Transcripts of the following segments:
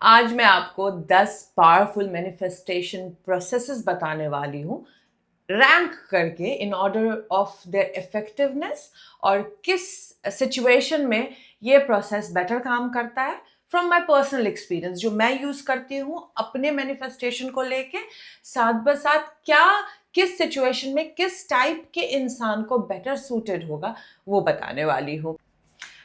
आज मैं आपको 10 पावरफुल मैनिफेस्टेशन प्रोसेसेस बताने वाली हूँ, रैंक करके in order of their effectiveness और किस सिचुएशन में ये प्रोसेस बेटर काम करता है। फ्रॉम माय पर्सनल एक्सपीरियंस जो मैं यूज करती हूँ अपने मैनिफेस्टेशन को लेके, साथ ब साथ क्या किस सिचुएशन में किस टाइप के इंसान को बेटर सूटेड होगा वो बताने वाली हूँ।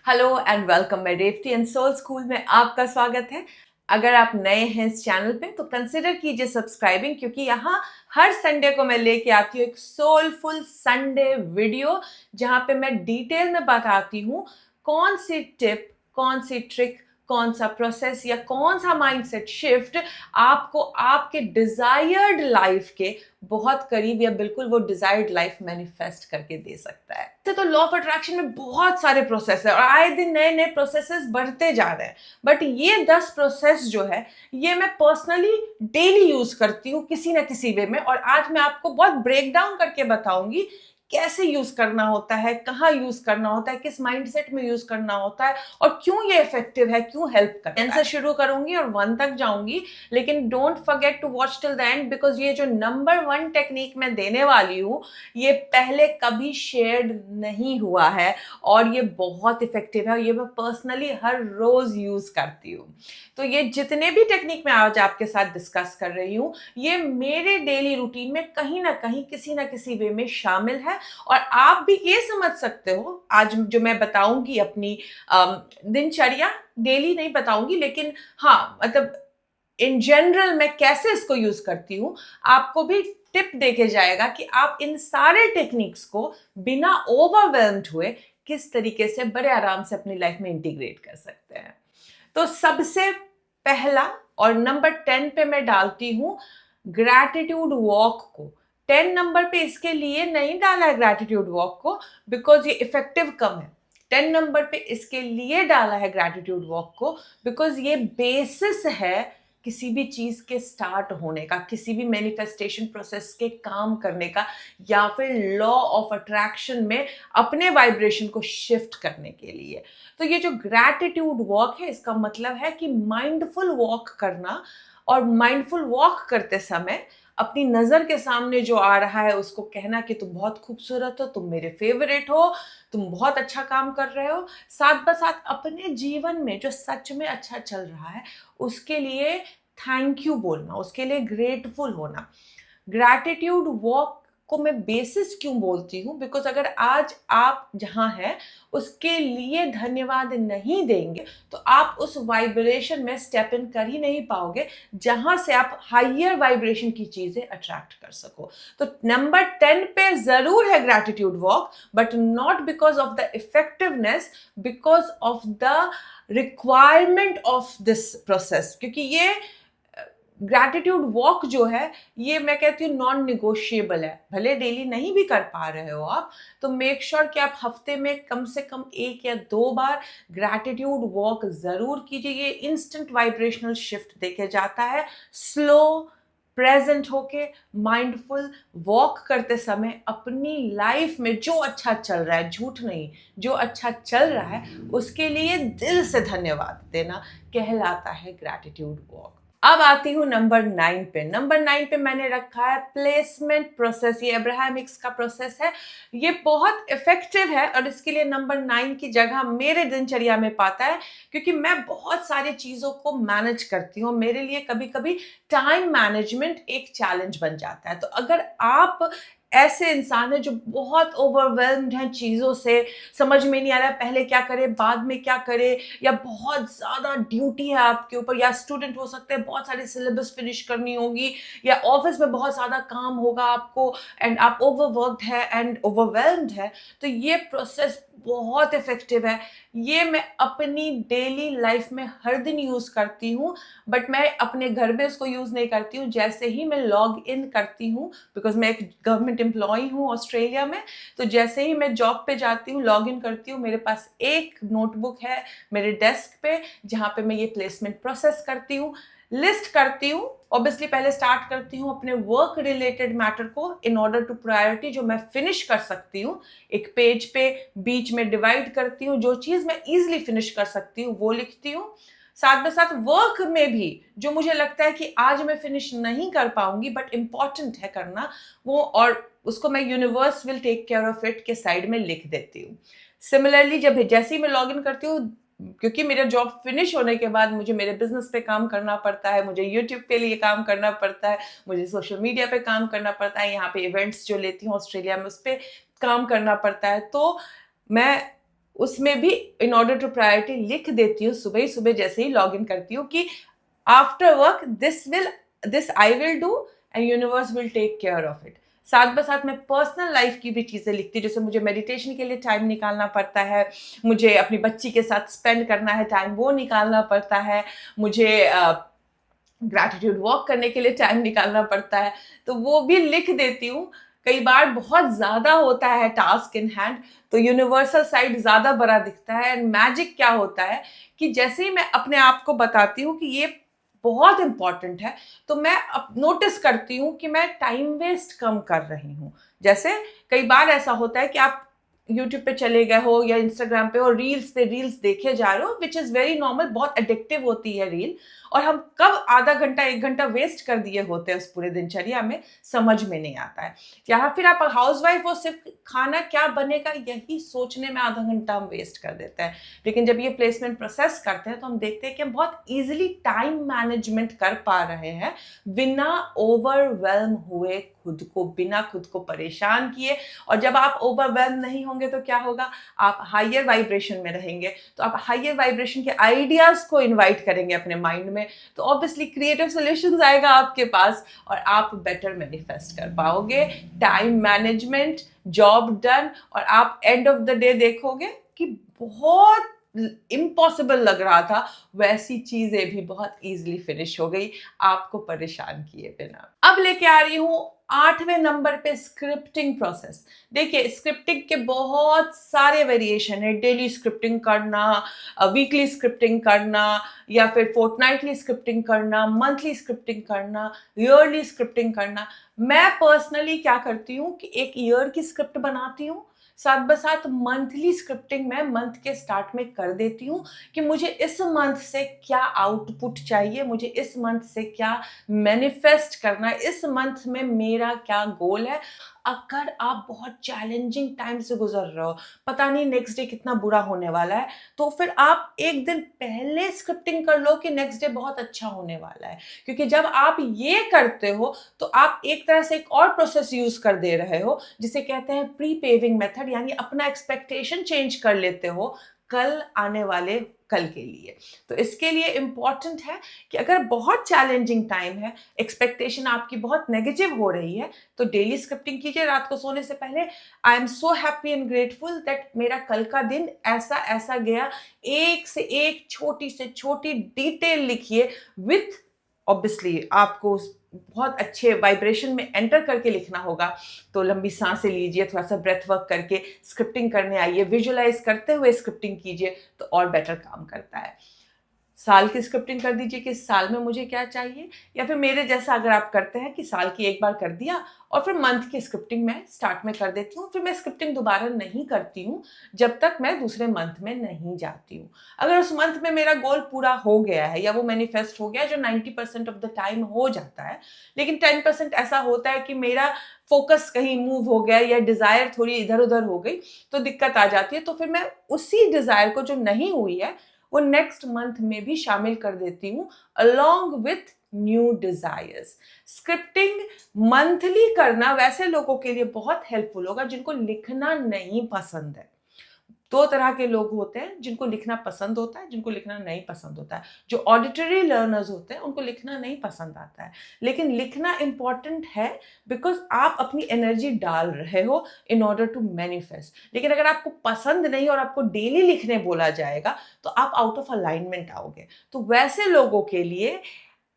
हेलो एंड वेलकम, मैं रेवती एंड सोल स्कूल में आपका स्वागत है। अगर आप नए हैं इस चैनल पे तो कंसिडर कीजिए सब्सक्राइबिंग, क्योंकि यहाँ हर संडे को मैं लेके आती हूँ एक सोलफुल संडे वीडियो जहाँ पे मैं डिटेल में बताती हूँ कौन सी टिप, कौन सी ट्रिक, कौन सा प्रोसेस या कौन सा माइंडसेट शिफ्ट आपको आपके डिजायर्ड लाइफ के बहुत करीब या बिल्कुल वो डिजायर्ड लाइफ मैनिफेस्ट करके दे सकता है। तो लॉ ऑफ अट्रैक्शन में बहुत सारे प्रोसेस है और आए दिन नए नए प्रोसेसेस बढ़ते जा रहे हैं, बट ये 10 प्रोसेस जो है ये मैं पर्सनली डेली यूज करती हूँ किसी ना किसी वे में। और आज मैं आपको बहुत ब्रेक डाउन करके बताऊंगी कैसे यूज करना होता है, कहाँ यूज करना होता है, किस माइंडसेट में यूज करना होता है और क्यों ये इफेक्टिव है, क्यों हेल्प करता है। 10 से शुरू करूंगी और 1 तक जाऊंगी, लेकिन don't forget to watch till the end, because ये जो नंबर 1 टेक्निक मैं देने वाली हूँ ये पहले कभी शेयर्ड नहीं हुआ है और ये बहुत इफेक्टिव है और ये मैं पर्सनली हर रोज यूज करती हूँ। तो ये जितने भी टेक्निक मैं आज आपके साथ डिस्कस कर रही हूँ ये मेरे डेली रूटीन में कहीं ना कहीं किसी ना किसी वे में शामिल है। और आप भी ये समझ सकते हो, आज जो मैं बताऊंगी अपनी दिनचर्या डेली नहीं बताऊंगी, लेकिन हाँ मतलब इन जनरल मैं कैसे इसको यूज करती हूँ आपको भी टिप देके जाएगा कि आप इन सारे टेक्निक्स को बिना ओवरवेल्म्ड हुए किस तरीके से बड़े आराम से अपनी लाइफ में इंटीग्रेट कर सकते हैं। तो सबसे पहला और नंबर 10 पे मैं डालती हूँ ग्रैटिट्यूड वॉक को। 10 नंबर पे इसके लिए नहीं डाला है ग्रैटिट्यूड वॉक को, बिकॉज ये इफेक्टिव कम है। 10 नंबर पे इसके लिए डाला है ग्रैटिट्यूड वॉक को बिकॉज ये बेसिस है किसी भी चीज के स्टार्ट होने का, किसी भी मैनिफेस्टेशन प्रोसेस के काम करने का, या फिर लॉ ऑफ अट्रैक्शन में अपने वाइब्रेशन को शिफ्ट करने के लिए। तो ये जो ग्रैटिट्यूड वॉक है इसका मतलब है कि माइंडफुल वॉक करना, और माइंडफुल वॉक करते समय अपनी नजर के सामने जो आ रहा है उसको कहना कि तुम बहुत खूबसूरत हो, तुम मेरे फेवरेट हो, तुम बहुत अच्छा काम कर रहे हो। साथ ब साथ अपने जीवन में जो सच में अच्छा चल रहा है उसके लिए थैंक यू बोलना, उसके लिए ग्रेटफुल होना। ग्रैटिट्यूड वॉक को मैं बेसिस क्यों बोलती हूँ, बिकॉज अगर आज आप जहाँ हैं उसके लिए धन्यवाद नहीं देंगे तो आप उस वाइब्रेशन में स्टेप इन कर ही नहीं पाओगे जहां से आप हाइयर वाइब्रेशन की चीजें अट्रैक्ट कर सको। तो नंबर 10 पे जरूर है gratitude walk, but not because of the effectiveness, because of the requirement of this process. क्योंकि ये ग्रैटिट्यूड वॉक जो है ये मैं कहती हूँ नॉन निगोशिएबल है। भले डेली नहीं भी कर पा रहे हो आप, तो मेक श्योर कि आप हफ्ते में कम से कम 1 या 2 बार ग्रैटिट्यूड वॉक जरूर कीजिए। ये इंस्टेंट वाइब्रेशनल शिफ्ट देके जाता है। स्लो प्रेजेंट होके माइंडफुल वॉक करते समय अपनी लाइफ में जो अच्छा चल रहा है, झूठ नहीं, जो अच्छा चल रहा है उसके लिए दिल से धन्यवाद देना कहलाता है ग्रैटिट्यूड वॉक। अब आती हूँ नंबर 9 पे। नंबर 9 पे मैंने रखा है प्लेसमेंट प्रोसेस। ये अब्राहमिक्स का प्रोसेस है, ये बहुत इफेक्टिव है और इसके लिए नंबर 9 की जगह मेरे दिनचर्या में पाता है, क्योंकि मैं बहुत सारी चीजों को मैनेज करती हूँ। मेरे लिए कभी कभी टाइम मैनेजमेंट एक चैलेंज बन जाता है। तो अगर आप ऐसे इंसान है जो बहुत ओवरवेल्म्ड हैं चीज़ों से, समझ में नहीं आ रहा है पहले क्या करे बाद में क्या करे, या बहुत ज़्यादा ड्यूटी है आपके ऊपर, या स्टूडेंट हो सकते हैं बहुत सारे सिलेबस फिनिश करनी होगी, या ऑफिस में बहुत ज़्यादा काम होगा आपको एंड आप ओवरवर्क्ड है एंड ओवरवेल्म्ड है, तो ये प्रोसेस बहुत इफेक्टिव है। ये मैं अपनी डेली लाइफ में हर दिन यूज करती हूँ, बट मैं अपने घर में इसको यूज नहीं करती हूँ। जैसे ही मैं लॉग इन करती हूँ, बिकॉज मैं एक गवर्नमेंट एम्प्लॉय हूँ ऑस्ट्रेलिया में, तो जैसे ही मैं जॉब पे जाती हूँ, लॉग इन करती हूँ, मेरे पास एक नोटबुक है मेरे डेस्क पे जहाँ पे मैं ये प्लेसमेंट प्रोसेस करती हूँ, लिस्ट करती हूँ। ऑब्वियसली पहले स्टार्ट करती हूँ अपने वर्क रिलेटेड मैटर को इन ऑर्डर टू प्रायोरिटी, जो मैं फिनिश कर सकती हूँ एक पेज पे बीच में डिवाइड करती हूँ। जो चीज़ मैं इजीली फिनिश कर सकती हूँ वो लिखती हूँ। साथ में साथ वर्क में भी जो मुझे लगता है कि आज मैं फिनिश नहीं कर पाऊंगी बट इम्पॉर्टेंट है करना वो, और उसको मैं universe will take care of it के साइड में लिख देती हूँ। सिमिलरली जब जैसे ही मैं लॉग इन करती हूँ, क्योंकि मेरा जॉब फिनिश होने के बाद मुझे मेरे बिजनेस पे काम करना पड़ता है, मुझे यूट्यूब के लिए काम करना पड़ता है, मुझे सोशल मीडिया पे काम करना पड़ता है, यहाँ पे इवेंट्स जो लेती हूँ ऑस्ट्रेलिया में उस पर काम करना पड़ता है, तो मैं उसमें भी इन ऑर्डर टू प्रायोरिटी लिख देती हूँ सुबह ही सुबह जैसे ही लॉग इन करती हूँ कि after work this I will do and universe will take care of it. साथ ब साथ मैं पर्सनल लाइफ की भी चीज़ें लिखती हूँ, जैसे मुझे मेडिटेशन के लिए टाइम निकालना पड़ता है, मुझे अपनी बच्ची के साथ स्पेंड करना है टाइम, वो निकालना पड़ता है, मुझे ग्रैटिट्यूड वॉक करने के लिए टाइम निकालना पड़ता है, तो वो भी लिख देती हूँ। कई बार बहुत ज़्यादा होता है टास्क इन हैंड, तो यूनिवर्सल साइड ज़्यादा बड़ा दिखता है। एंड मैजिक क्या होता है कि जैसे ही मैं अपने आप को बताती हूँ कि ये बहुत इंपॉर्टेंट है, तो मैं नोटिस करती हूँ कि मैं टाइम वेस्ट कम कर रही हूँ। जैसे कई बार ऐसा होता है कि आप यूट्यूब पे चले गए हो या इंस्टाग्राम पे और रील्स पे रील्स देखे जा रहे हो, विच इज़ वेरी नॉर्मल, बहुत एडिक्टिव होती है रील, और हम कब आधा घंटा एक घंटा वेस्ट कर दिए होते हैं उस पूरे दिनचर्या में, समझ में नहीं आता है। या फिर आप हाउस वाइफ हो, सिर्फ खाना क्या बनेगा यही सोचने में आधा घंटा हम वेस्ट कर देते हैं। लेकिन जब ये प्लेसमेंट प्रोसेस करते हैं तो हम देखते हैं कि हम बहुत ईजिली टाइम मैनेजमेंट कर पा रहे हैं बिना ओवरवेल्म हुए, खुद को बिना खुद को परेशान किए। और जब आप ओवरवेल्म नहीं होंगे तो क्या होगा, आप हायर वाइब्रेशन में रहेंगे, तो आप हायर वाइब्रेशन के आइडियाज को इनवाइट करेंगे अपने माइंड में, तो ऑब्वियसली क्रिएटिव सॉल्यूशंस आएगा आपके पास और आप बेटर मैनिफेस्ट कर पाओगे। टाइम मैनेजमेंट, जॉब डन, और आप एंड ऑफ द डे देखोगे कि बहुत इम्पॉसिबल लग रहा था वैसी चीजें भी बहुत इजीली फिनिश हो गई आपको परेशान किए बिना। अब लेके आ रही हूं 8वें नंबर पे स्क्रिप्टिंग प्रोसेस। देखिए स्क्रिप्टिंग के बहुत सारे वेरिएशन है, डेली स्क्रिप्टिंग करना, वीकली स्क्रिप्टिंग करना, या फिर फोर्टनाइटली स्क्रिप्टिंग करना, मंथली स्क्रिप्टिंग करना, ईयरली स्क्रिप्टिंग करना। मैं पर्सनली क्या करती हूँ कि एक ईयर की स्क्रिप्ट बनाती हूँ, साथ ब साथ मंथली स्क्रिप्टिंग में मंथ के स्टार्ट में कर देती हूँ कि मुझे इस मंथ से क्या आउटपुट चाहिए, मुझे इस मंथ से क्या मैनिफेस्ट करना है, इस मंथ में मेरा क्या गोल है। अगर आप बहुत चैलेंजिंग टाइम से गुजर रहे हो, पता नहीं नेक्स्ट डे कितना बुरा होने वाला है, तो फिर आप एक दिन पहले स्क्रिप्टिंग कर लो कि नेक्स्ट डे बहुत अच्छा होने वाला है। क्योंकि जब आप ये करते हो तो आप एक तरह से एक और प्रोसेस यूज कर दे रहे हो जिसे कहते हैं प्री पेविंग मेथड, यानी अपना एक्सपेक्टेशन चेंज कर लेते हो कल आने वाले कल के लिए। तो इसके लिए इंपॉर्टेंट है कि अगर बहुत चैलेंजिंग टाइम है, एक्सपेक्टेशन आपकी बहुत नेगेटिव हो रही है, तो डेली स्क्रिप्टिंग कीजिए रात को सोने से पहले। I am so happy and grateful that मेरा कल का दिन ऐसा ऐसा गया। एक से एक छोटी से छोटी डिटेल लिखिए विथ, ऑब्वियसली आपको बहुत अच्छे वाइब्रेशन में एंटर करके लिखना होगा, तो लंबी सांसें लीजिए, थोड़ा सा ब्रेथ वर्क करके स्क्रिप्टिंग करने आइए, विजुअलाइज करते हुए स्क्रिप्टिंग कीजिए तो और बेटर काम करता है। साल की स्क्रिप्टिंग कर दीजिए कि इस साल में मुझे क्या चाहिए, या फिर मेरे जैसा अगर आप करते हैं कि साल की एक बार कर दिया और फिर मंथ की स्क्रिप्टिंग मैं स्टार्ट में कर देती हूँ, फिर मैं स्क्रिप्टिंग दोबारा नहीं करती हूँ जब तक मैं दूसरे मंथ में नहीं जाती हूँ। अगर उस मंथ में मेरा गोल पूरा हो गया है या वो मैनिफेस्ट हो गया, जो 90% ऑफ द टाइम हो जाता है, लेकिन 10% ऐसा होता है कि मेरा फोकस कहीं मूव हो गया या डिजायर थोड़ी इधर उधर हो गई, तो दिक्कत आ जाती है। तो फिर मैं उसी डिजायर को जो नहीं हुई है वो नेक्स्ट मंथ में भी शामिल कर देती हूँ along with new desires. Scripting monthly करना वैसे लोगों के लिए बहुत हेल्पफुल होगा जिनको लिखना नहीं पसंद है। दो तरह के लोग होते हैं, जिनको लिखना पसंद होता है, जिनको लिखना नहीं पसंद होता है। जो ऑडिटरी लर्नर्स होते हैं उनको लिखना नहीं पसंद आता है, लेकिन लिखना इंपॉर्टेंट है बिकॉज आप अपनी एनर्जी डाल रहे हो इन ऑर्डर टू मैनिफेस्ट। लेकिन अगर आपको पसंद नहीं और आपको डेली लिखने बोला जाएगा तो आप आउट ऑफ अलाइनमेंट आओगे। तो वैसे लोगों के लिए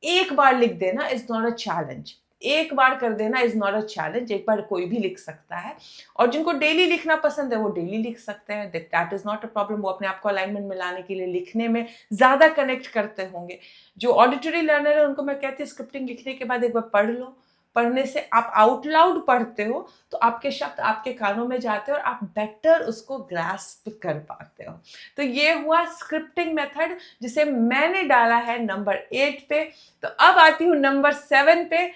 एक बार लिख देना इज नॉट अ चैलेंज, एक बार कर देना इज नॉट अ चैलेंज, एक बार कोई भी लिख सकता है। और जिनको डेली लिखना पसंद है वो डेली लिख सकते हैं, that is not a problem. वो अपने आप को अलाइनमेंट में लाने के लिए लिखने में ज्यादा कनेक्ट करते होंगे। जो ऑडिटरी लर्नर है उनको मैं कहती हूँ स्क्रिप्टिंग लिखने के बाद एक बार पढ़ लो, पढ़ने से आप आउट लाउड पढ़ते हो तो आपके शब्द आपके कानों में जाते हैं और आप बेटर उसको ग्रास्प कर पाते हो। तो ये हुआ स्क्रिप्टिंग मेथड जिसे मैंने डाला है नंबर 8 पे। तो अब आती हूँ नंबर 7 पे।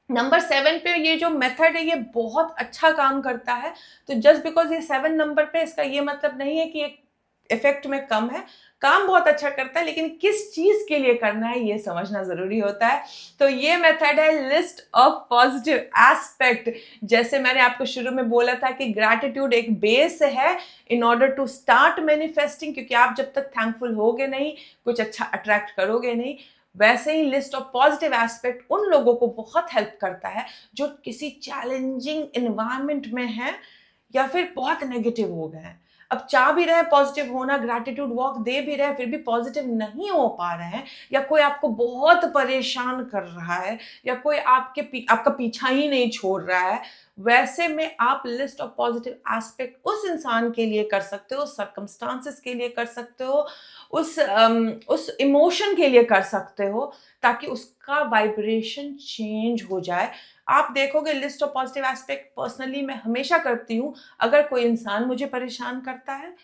नंबर 7 पे ये जो मेथड है ये बहुत अच्छा काम करता है। तो जस्ट बिकॉज ये 7 नंबर पे, इसका ये मतलब नहीं है कि इफेक्ट में कम है, काम बहुत अच्छा करता है, लेकिन किस चीज के लिए करना है ये समझना जरूरी होता है। तो ये मेथड है लिस्ट ऑफ पॉजिटिव एस्पेक्ट। जैसे मैंने आपको शुरू में बोला था कि ग्रैटिट्यूड एक बेस है in order to start manifesting, क्योंकि आप जब तक थैंकफुल होगे नहीं, कुछ अच्छा अट्रैक्ट करोगे नहीं। वैसे ही लिस्ट ऑफ पॉजिटिव एस्पेक्ट उन लोगों को बहुत हेल्प करता है जो किसी चैलेंजिंग एनवायरनमेंट में है या फिर बहुत नेगेटिव हो गए हैं। अब चाह भी रहे पॉजिटिव होना, ग्रैटिट्यूड वॉक दे भी रहे, फिर भी पॉजिटिव नहीं हो पा रहे हैं, या कोई आपको बहुत परेशान कर रहा है, या कोई आपका पीछा ही नहीं छोड़ रहा है, वैसे में आप लिस्ट ऑफ पॉजिटिव एस्पेक्ट उस इंसान के लिए कर सकते हो, सर्कमस्टांसेस के लिए कर सकते हो, उस इमोशन के लिए कर सकते हो, ताकि उसका वाइब्रेशन चेंज हो जाए। आप देखोगे list of positive aspect personally मैं हमेशा करती हूँ। अगर कोई इंसान मुझे परेशान करता है,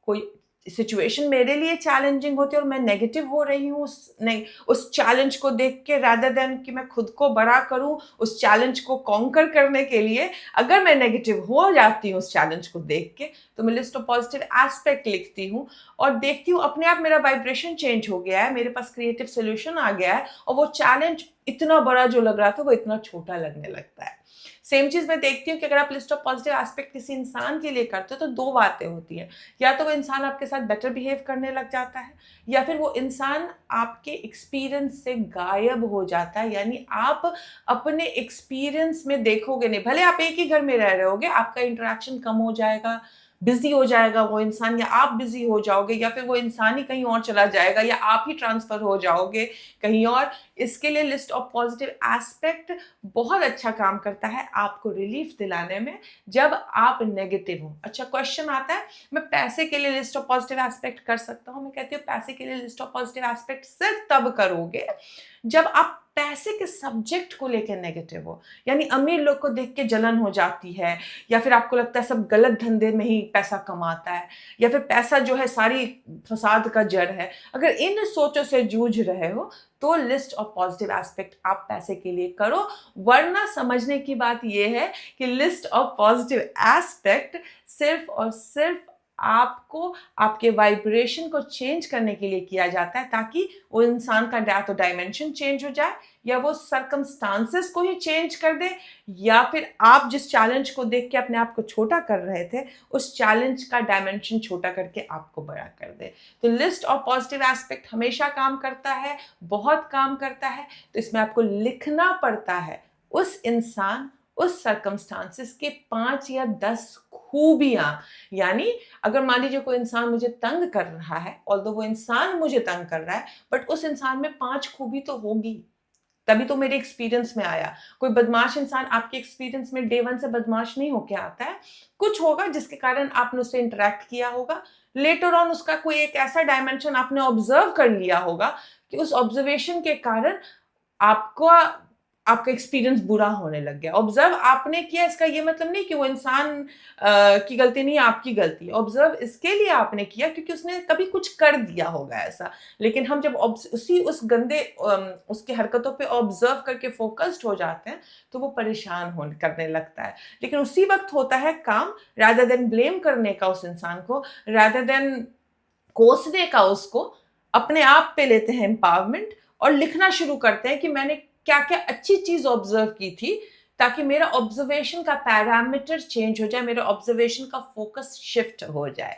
कोई सिचुएशन मेरे लिए चैलेंजिंग होती है और मैं नेगेटिव हो रही हूँ उस चैलेंज को देख के, रादर देन कि मैं खुद को बड़ा करूँ उस चैलेंज को कॉन्कर करने के लिए, अगर मैं नेगेटिव हो जाती हूँ उस चैलेंज को देख के, तो मैं लिस्ट ऑफ पॉजिटिव एस्पेक्ट लिखती हूँ और देखती हूँ अपने आप मेरा वाइब्रेशन चेंज हो गया है, मेरे पास क्रिएटिव सोल्यूशन आ गया है और वो चैलेंज इतना बड़ा जो लग रहा था वो इतना छोटा लगने लगता है। सेम चीज मैं देखती हूँ कि अगर आप लिस्ट ऑफ पॉजिटिव एस्पेक्ट किसी इंसान के लिए करते हो तो दो बातें होती हैं। या तो वो इंसान आपके साथ बेटर बिहेव करने लग जाता है, या फिर वो इंसान आपके एक्सपीरियंस से गायब हो जाता है। यानी आप अपने एक्सपीरियंस में देखोगे नहीं, भले आप एक ही घर में रह रहे होगे, आपका इंटरेक्शन कम हो जाएगा, बिजी हो जाएगा वो इंसान, या आप बिजी हो जाओगे, या फिर वो इंसान ही कहीं और चला जाएगा, या आप ही ट्रांसफर हो जाओगे कहीं और। इसके लिए लिस्ट ऑफ पॉजिटिव एस्पेक्ट बहुत अच्छा काम करता है आपको रिलीफ दिलाने में जब आप नेगेटिव हो। अच्छा, क्वेश्चन आता है मैं पैसे के लिए लिस्ट ऑफ पॉजिटिव एस्पेक्ट कर सकता हूँ? मैं कहती हूँ पैसे के लिए लिस्ट ऑफ पॉजिटिव एस्पेक्ट सिर्फ तब करोगे जब आप पैसे के सब्जेक्ट को लेकर नेगेटिव हो। यानी अमीर लोग को देख के जलन हो जाती है, या फिर आपको लगता है सब गलत धंधे में ही पैसा कमाता है, या फिर पैसा जो है सारी फसाद का जड़ है। अगर इन सोचों से जूझ रहे हो तो लिस्ट ऑफ पॉजिटिव एस्पेक्ट आप पैसे के लिए करो। वरना समझने की बात यह है कि लिस्ट ऑफ पॉजिटिव एस्पेक्ट सिर्फ और सिर्फ आपको आपके वाइब्रेशन को चेंज करने के लिए किया जाता है, ताकि वो इंसान का या तो डायमेंशन चेंज हो जाए, या वो सर्कमस्टांसेस को ही चेंज कर दे, या फिर आप जिस चैलेंज को देख के अपने आप को छोटा कर रहे थे उस चैलेंज का डायमेंशन छोटा करके आपको बड़ा कर दे। तो लिस्ट ऑफ पॉजिटिव एस्पेक्ट हमेशा काम करता है, बहुत काम करता है। तो इसमें आपको लिखना पड़ता है उस इंसान, उस सर्कमस्टांसेस के 5 या 10 खूबियां। यानी अगर मान लीजिए कोई इंसान मुझे तंग कर रहा है, ऑल्दो वो इंसान मुझे तंग कर रहा है, बट उस इंसान में 5 खूबी तो होगी, तभी तो मेरे एक्सपीरियंस में आया। कोई बदमाश इंसान आपके एक्सपीरियंस में डे 1 से बदमाश नहीं होके आता है, कुछ होगा जिसके कारण आपने उससे इंटरेक्ट किया होगा, लेटर ऑन उसका कोई एक ऐसा डायमेंशन आपने ऑब्जर्व कर लिया होगा कि उस ऑब्जर्वेशन के कारण आपका एक्सपीरियंस बुरा होने लग गया। ऑब्जर्व आपने किया, इसका ये मतलब नहीं कि वो इंसान की गलती नहीं, आपकी गलती है। ऑब्जर्व इसके लिए आपने किया क्योंकि उसने कभी कुछ कर दिया होगा ऐसा। लेकिन हम जब उस गंदे उसकी हरकतों पे ऑब्जर्व करके फोकस्ड हो जाते हैं तो वो परेशान करने लगता है। लेकिन उसी वक्त होता है काम, रादर देन ब्लेम करने का उस इंसान को, रादर देन कोसने का उसको, अपने आप पे लेते हैं एम्पावरमेंट और लिखना शुरू करते हैं कि मैंने क्या क्या अच्छी चीज ऑब्जर्व की थी, ताकि मेरा ऑब्जर्वेशन का पैरामीटर चेंज हो जाए, मेरा ऑब्जर्वेशन का फोकस शिफ्ट हो जाए।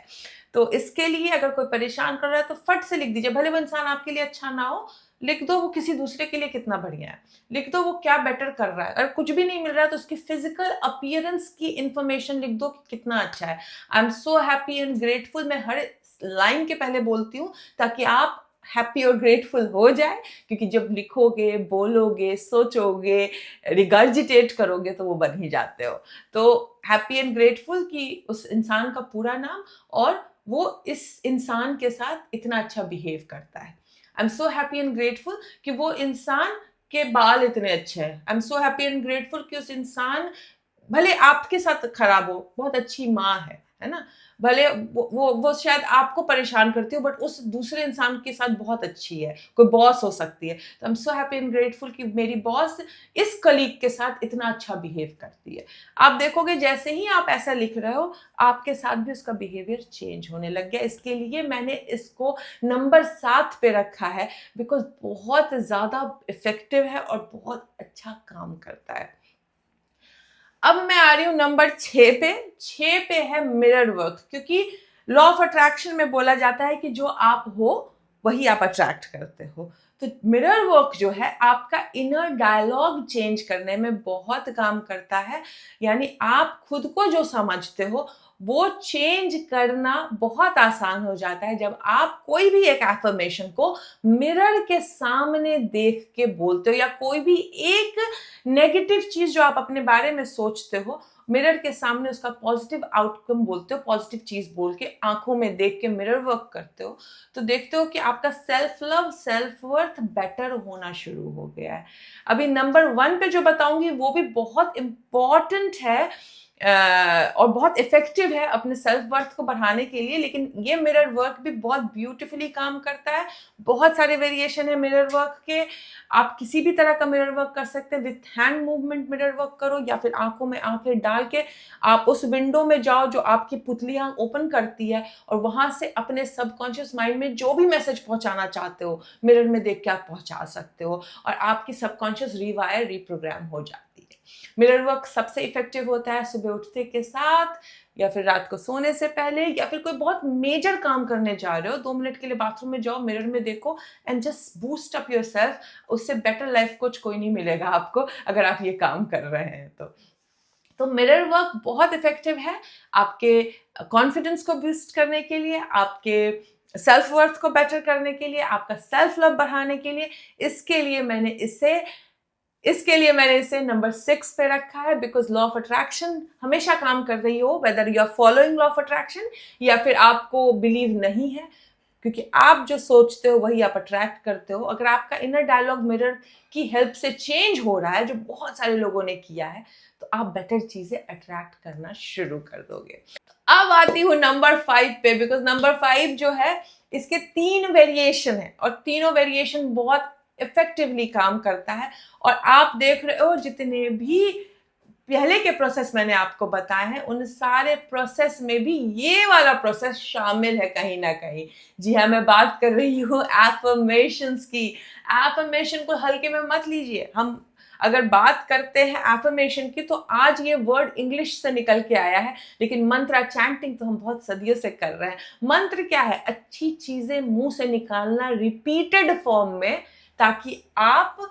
तो इसके लिए अगर कोई परेशान कर रहा है तो फट से लिख दीजिए, भले वो इंसान आपके लिए अच्छा ना हो, लिख दो वो किसी दूसरे के लिए कितना बढ़िया है, लिख दो वो क्या बेटर कर रहा है। अगर कुछ भी नहीं मिल रहा है तो उसकी फिजिकल अपीयरेंस की इंफॉर्मेशन लिख दो कि कितना अच्छा है। I am so happy and grateful, मैं हर लाइन के पहले बोलती हूँ ताकि आप हैप्पी और ग्रेटफुल हो जाए, क्योंकि जब लिखोगे, बोलोगे, सोचोगे, रिगर्जिटेट करोगे तो वो बन ही जाते हो। तो हैप्पी एंड ग्रेटफुल की उस इंसान का पूरा नाम, और वो इस इंसान के साथ इतना अच्छा बिहेव करता है। I am so happy and grateful कि वो इंसान आपके बाल इतने अच्छे हैं, I am so happy and grateful कि उस इंसान, भले आपके साथ खराब हो, बहुत अच्छी माँ है ना, भले वो शायद आपको परेशान करती हो बट उस दूसरे इंसान के साथ बहुत अच्छी है, कोई बॉस हो सकती है। तो I am so happy and grateful कि मेरी बॉस इस कलीग के साथ इतना अच्छा बिहेव करती है। आप देखोगे जैसे ही आप ऐसा लिख रहे हो, आपके साथ भी उसका बिहेवियर चेंज होने लग गया। इसके लिए मैंने इसको नंबर 7 पे रखा है, बिकॉज बहुत ज़्यादा इफेक्टिव है और बहुत अच्छा काम करता है। अब मैं आ रही हूं नंबर 6 पे। 6 पे है मिरर वर्क, क्योंकि लॉ ऑफ अट्रैक्शन में बोला जाता है कि जो आप हो वही आप अट्रैक्ट करते हो। तो मिरर वर्क जो है आपका इनर डायलॉग चेंज करने में बहुत काम करता है। यानी आप खुद को जो समझते हो वो चेंज करना बहुत आसान हो जाता है जब आप कोई भी एक एफर्मेशन को मिरर के सामने देख के बोलते हो, या कोई भी एक नेगेटिव चीज जो आप अपने बारे में सोचते हो मिरर के सामने उसका पॉजिटिव आउटकम बोलते हो, पॉजिटिव चीज बोल के आंखों में देख के मिरर वर्क करते हो, तो देखते हो कि आपका self love, self worth better होना शुरू हो गया है। अभी नंबर 1 पे जो बताऊंगी वो भी बहुत इंपॉर्टेंट है और बहुत इफेक्टिव है अपने सेल्फ वर्थ को बढ़ाने के लिए, लेकिन ये मिरर वर्क भी बहुत ब्यूटीफुली काम करता है। बहुत सारे वेरिएशन है मिरर वर्क के, आप किसी भी तरह का मिरर वर्क कर सकते हैं। With hand movement mirror work करो, या फिर आंखों में आंखें डाल के आप उस विंडो में जाओ जो आपकी पुतली आंख ओपन करती है, और वहां से अपने सबकॉन्शियस माइंड में जो भी मैसेज पहुंचाना चाहते हो मिरर में देख के आप पहुंचा सकते हो, और आपकी सबकॉन्शियस रिवायर रिप्रोग्राम हो जाती है। मिरर वर्क सबसे इफेक्टिव होता है सुबह उठते के साथ, या फिर रात को सोने से पहले, या फिर कोई बहुत मेजर काम करने जा रहे हो, 2 मिनट के लिए बाथरूम में जाओ, मिरर में देखो and just boost up yourself. उससे बेटर लाइफ कोच कोई नहीं मिलेगा आपको अगर आप ये काम कर रहे हैं तो मिरर वर्क बहुत इफेक्टिव है आपके कॉन्फिडेंस को बूस्ट करने के लिए, आपके सेल्फ वर्थ को बेटर करने के लिए, आपका सेल्फ लव बढ़ाने के लिए। इसके लिए मैंने इसे नंबर 6 पे रखा है, बिकॉज लॉ ऑफ अट्रैक्शन हमेशा काम कर रही हो, whether you are following law of attraction या फिर आपको बिलीव नहीं है, क्योंकि आप जो सोचते हो वही आप अट्रैक्ट करते हो। अगर आपका इनर डायलॉग मिरर की हेल्प से चेंज हो रहा है, जो बहुत सारे लोगों ने किया है, तो आप बेटर चीजें अट्रैक्ट करना शुरू कर दोगे। अब आती हूँ नंबर 5 पे, बिकॉज नंबर 5 जो है इसके 3 वेरिएशन है और तीनों वेरिएशन बहुत इफेक्टिवली काम करता है। और आप देख रहे हो जितने भी पहले के प्रोसेस मैंने आपको बताए हैं उन सारे प्रोसेस में भी ये वाला प्रोसेस शामिल है कहीं ना कहीं। जी हाँ, मैं बात कर रही हूँ एफर्मेशंस की। एफर्मेशन को हल्के में मत लीजिए। हम अगर बात करते हैं एफर्मेशन की तो आज ये वर्ड इंग्लिश से निकल के आया है, लेकिन मंत्र चैंटिंग तो हम बहुत सदियों से कर रहे हैं। मंत्र क्या है? अच्छी चीजें मुंह से निकालना रिपीटेड फॉर्म में, ताकि आप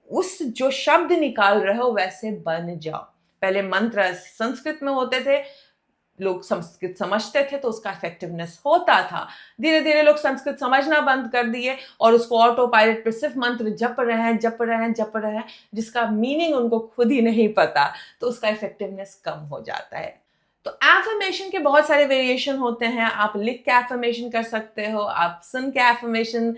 उस जो शब्द निकाल रहे हो वैसे बन जाओ। पहले मंत्र संस्कृत में होते थे, लोग संस्कृत समझते थे तो उसका इफेक्टिवनेस होता था। धीरे धीरे लोग संस्कृत समझना बंद कर दिए और उसको ऑटो पायलट पे सिर्फ मंत्र जप रहे हैं, जिसका मीनिंग उनको खुद ही नहीं पता, तो उसका इफेक्टिवनेस कम हो जाता है। तो एफर्मेशन के बहुत सारे वेरिएशन होते हैं। आप लिख के एफर्मेशन कर सकते हो, आप सुन के एफर्मेशन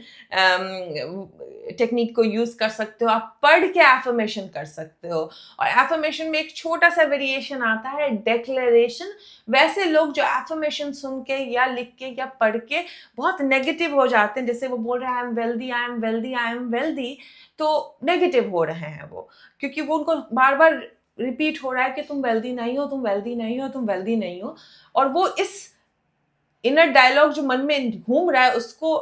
टेक्निक को यूज कर सकते हो, आप पढ़ के एफर्मेशन कर सकते हो। और एफर्मेशन में एक छोटा सा वेरिएशन आता है डेक्लेरेशन। वैसे लोग जो एफर्मेशन सुन के या लिख के या पढ़ के बहुत नेगेटिव हो जाते हैं, जैसे वो बोल रहे हैं I am wealthy, I am wealthy, I am wealthy, तो नेगेटिव हो रहे हैं वो, क्योंकि वो उनको बार बार रिपीट हो रहा है कि तुम वेल्दी नहीं हो, तुम वेल्दी नहीं हो, तुम वेल्दी नहीं हो। और वो इस इनर डायलॉग जो मन में घूम रहा है उसको